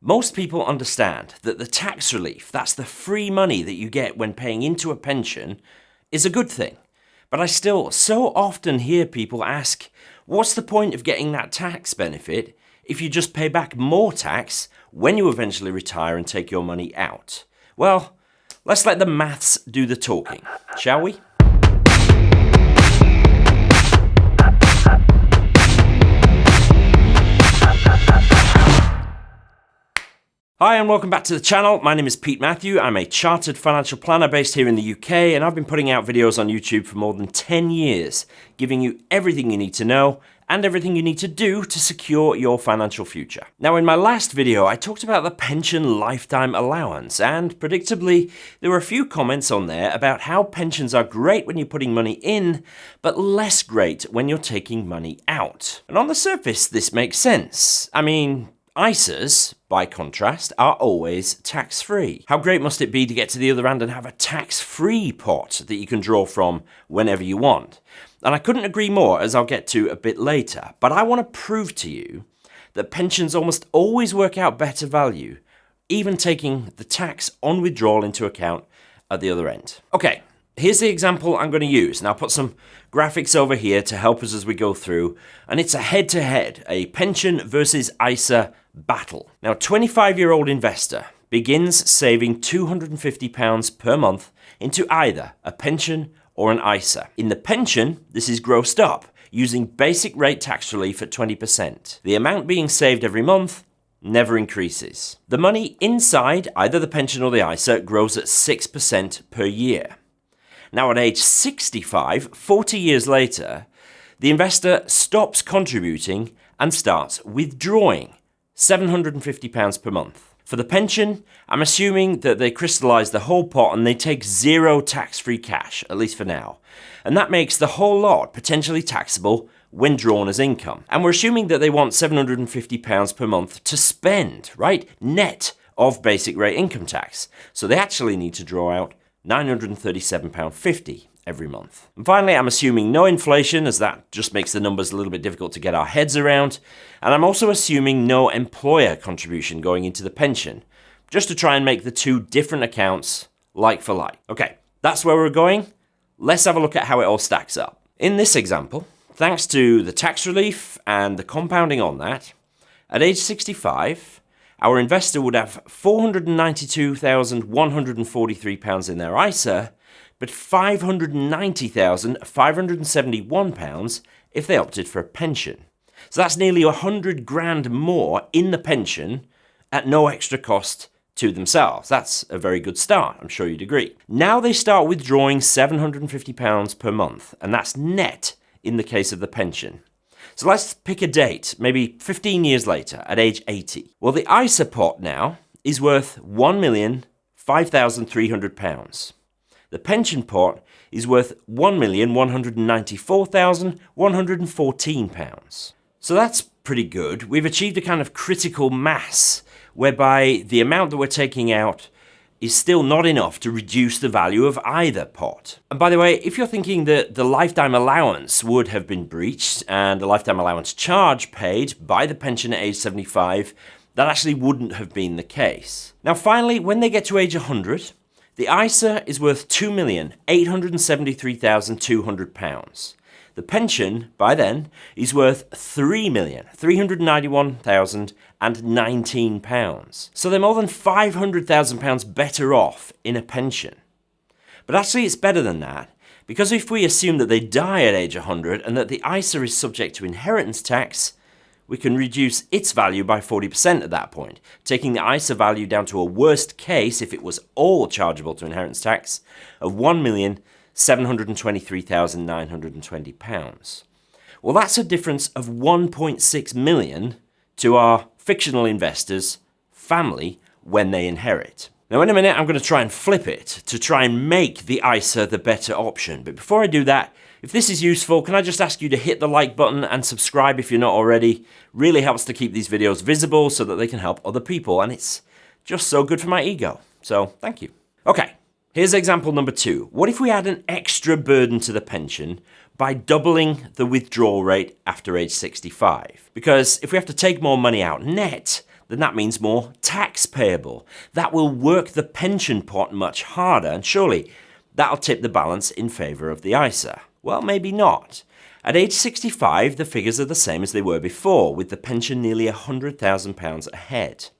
Most people understand that the tax relief, that's the free money that you get when paying into a pension, is a good thing. But I still so often hear people ask, what's the point of getting that tax benefit if you just pay back more tax when you eventually retire and take your money out? Well, let's let the maths do the talking, shall we? Hi and welcome back to the channel. My name is Pete Matthew. I'm a chartered financial planner based here in the UK, and I've been putting out videos on YouTube for more than 10 years, giving you everything you need to know and everything you need to do to secure your financial future. Now, in my last video, I talked about the pension lifetime allowance, and predictably, there were a few comments on there about how pensions are great when you're putting money in, but less great when you're taking money out. And on the surface, this makes sense. I mean, ISAs, by contrast, are always tax-free. How great must it be to get to the other end and have a tax-free pot that you can draw from whenever you want? And I couldn't agree more, as I'll get to a bit later, but I want to prove to you that pensions almost always work out better value, even taking the tax on withdrawal into account at the other end. Okay, here's the example I'm going to use, and I'll put some graphics over here to help us as we go through, and it's a head-to-head, a pension versus ISA battle. Now, a 25-year-old investor begins saving £250 per month into either a pension or an ISA. In the pension, this is grossed up, using basic rate tax relief at 20%. The amount being saved every month never increases. The money inside either the pension or the ISA grows at 6% per year. Now, at age 65, 40 years later, the investor stops contributing and starts withdrawing £750 per month. For the pension, I'm assuming that they crystallize the whole pot and they take zero tax-free cash, at least for now. And that makes the whole lot potentially taxable when drawn as income. And we're assuming that they want £750 per month to spend, right? Net of basic rate income tax. So they actually need to draw out £937.50 every month. And finally, I'm assuming no inflation, as that just makes the numbers a little bit difficult to get our heads around. And I'm also assuming no employer contribution going into the pension, just to try and make the two different accounts like for like. Okay, that's where we're going. Let's have a look at how it all stacks up. In this example, thanks to the tax relief and the compounding on that, at age 65, our investor would have £492,143 in their ISA, but £590,571 if they opted for a pension. So that's nearly 100 grand more in the pension at no extra cost to themselves. That's a very good start, I'm sure you'd agree. Now they start withdrawing £750 per month, and that's net in the case of the pension. So let's pick a date, maybe 15 years later, at age 80. Well, the ISA pot now is worth £1,005,300. The pension pot is worth £1,194,114. So that's pretty good. We've achieved a kind of critical mass whereby the amount that we're taking out is still not enough to reduce the value of either pot. And by the way, if you're thinking that the lifetime allowance would have been breached and the lifetime allowance charge paid by the pension at age 75, that actually wouldn't have been the case. Now finally, when they get to age 100, the ISA is worth £2,873,200. The pension, by then, is worth £3,391,019. So they're more than £500,000 better off in a pension. But actually it's better than that, because if we assume that they die at age 100 and that the ISA is subject to inheritance tax, we can reduce its value by 40% at that point, taking the ISA value down to a worst case, if it was all chargeable to inheritance tax, of £1,723,920. Well, that's a difference of £1.6 million to our fictional investors' family when they inherit. Now, in a minute, I'm going to try and flip it to try and make the ISA the better option. But before I do that, if this is useful, can I just ask you to hit the like button and subscribe if you're not already? Really helps to keep these videos visible so that they can help other people, and it's just so good for my ego. So, thank you. Okay, here's example number 2. What if we add an extra burden to the pension by doubling the withdrawal rate after age 65? Because if we have to take more money out net, then that means more tax payable. That will work the pension pot much harder, and surely that'll tip the balance in favour of the ISA. Well, maybe not. At age 65, the figures are the same as they were before, with the pension nearly £100,000 ahead.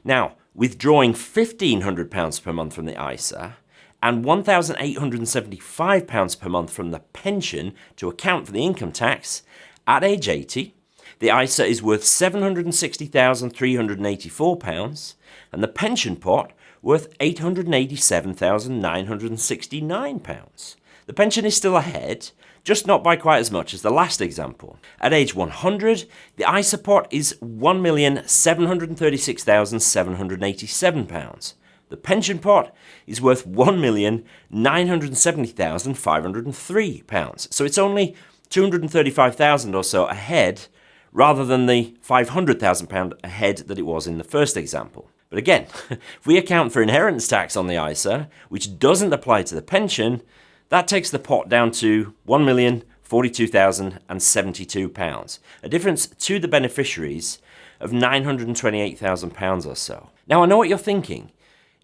Now, withdrawing £1,500 per month from the ISA and £1,875 per month from the pension to account for the income tax, at age 80, the ISA is worth £760,384 and the pension pot worth £887,969. The pension is still ahead, just not by quite as much as the last example. At age 100, the ISA pot is £1,736,787. The pension pot is worth £1,970,503. So it's only £235,000 or so ahead, rather than the £500,000 ahead that it was in the first example. But again, if we account for inheritance tax on the ISA, which doesn't apply to the pension, that takes the pot down to £1,042,072, a difference to the beneficiaries of £928,000 or so. Now, I know what you're thinking.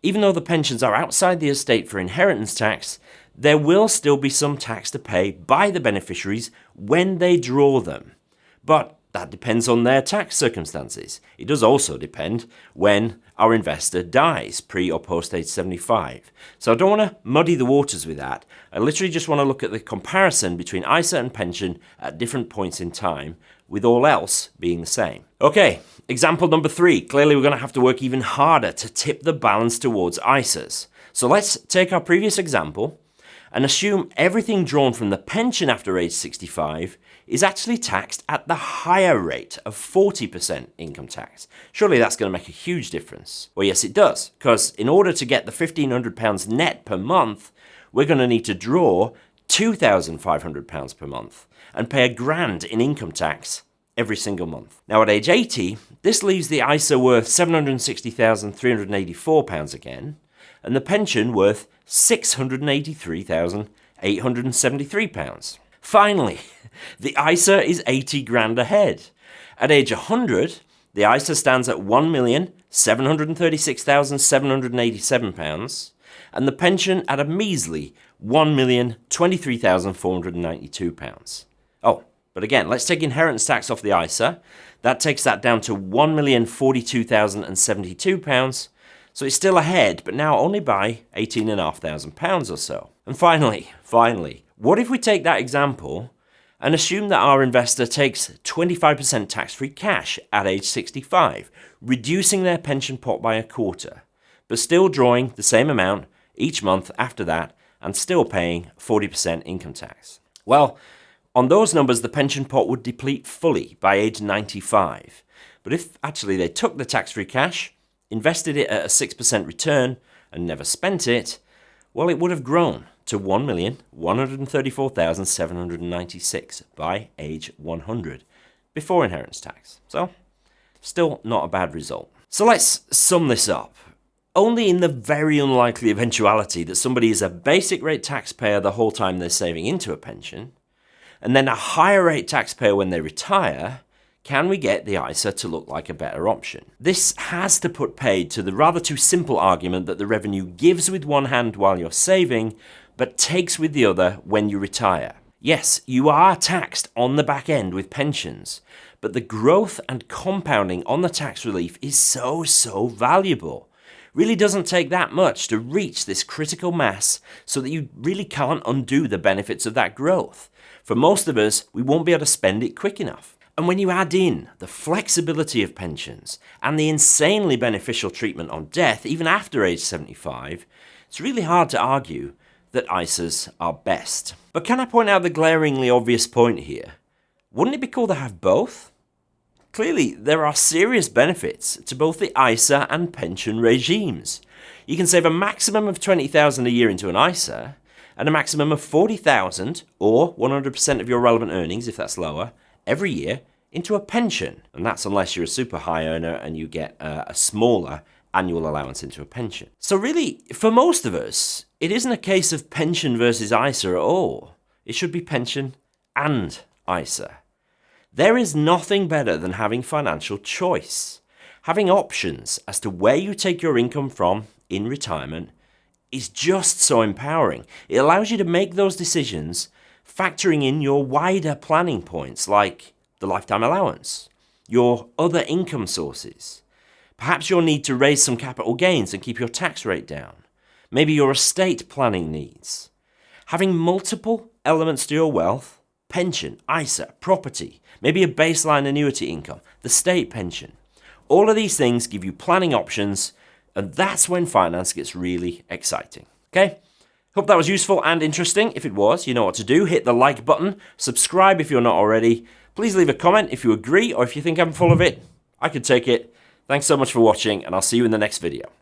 Even though the pensions are outside the estate for inheritance tax, there will still be some tax to pay by the beneficiaries when they draw them. But that depends on their tax circumstances. It does also depend when our investor dies, pre or post age 75. So I don't want to muddy the waters with that. I literally just want to look at the comparison between ISA and pension at different points in time, with all else being the same. Okay, example number 3. Clearly we're going to have to work even harder to tip the balance towards ISAs. So let's take our previous example and assume everything drawn from the pension after age 65 is actually taxed at the higher rate of 40% income tax. Surely that's going to make a huge difference. Well, yes, it does, because in order to get the £1,500 net per month, we're going to need to draw £2,500 per month and pay £1,000 in income tax every single month. Now, at age 80, this leaves the ISA worth £760,384 again, and the pension worth £683,873. Finally, the ISA is £80,000 ahead. At age 100, the ISA stands at £1,736,787 and the pension at a measly £1,023,492. Oh, but again, let's take inheritance tax off the ISA. That takes that down to £1,042,072. So it's still ahead, but now only by £18,500 or so. And finally, what if we take that example and assume that our investor takes 25% tax-free cash at age 65, reducing their pension pot by a quarter, but still drawing the same amount each month after that and still paying 40% income tax? Well, on those numbers, the pension pot would deplete fully by age 95. But if actually they took the tax-free cash, invested it at a 6% return, and never spent it, well, it would have grown to £1,134,796 by age 100, before inheritance tax. So, still not a bad result. So let's sum this up. Only in the very unlikely eventuality that somebody is a basic rate taxpayer the whole time they're saving into a pension, and then a higher rate taxpayer when they retire, can we get the ISA to look like a better option? This has to put paid to the rather too simple argument that the revenue gives with one hand while you're saving, but takes with the other when you retire. Yes, you are taxed on the back end with pensions, but the growth and compounding on the tax relief is so valuable. Really doesn't take that much to reach this critical mass so that you really can't undo the benefits of that growth. For most of us, we won't be able to spend it quick enough. And when you add in the flexibility of pensions and the insanely beneficial treatment on death, even after age 75, it's really hard to argue that ISAs are best. But can I point out the glaringly obvious point here? Wouldn't it be cool to have both? Clearly, there are serious benefits to both the ISA and pension regimes. You can save a maximum of $20,000 a year into an ISA and a maximum of $40,000, or 100% of your relevant earnings if that's lower, every year into a pension. And that's unless you're a super high earner and you get a smaller annual allowance into a pension. So really, for most of us, it isn't a case of pension versus ISA at all. It should be pension and ISA. There is nothing better than having financial choice. Having options as to where you take your income from in retirement is just so empowering. It allows you to make those decisions factoring in your wider planning points like the lifetime allowance, your other income sources, perhaps your need to raise some capital gains and keep your tax rate down, maybe your estate planning needs. Having multiple elements to your wealth, pension, ISA, property, maybe a baseline annuity income, the state pension. All of these things give you planning options, and that's when finance gets really exciting. Okay? Hope that was useful and interesting. If it was, you know what to do. Hit the like button, subscribe if you're not already. Please leave a comment if you agree or if you think I'm full of it. I could take it. Thanks so much for watching, and I'll see you in the next video.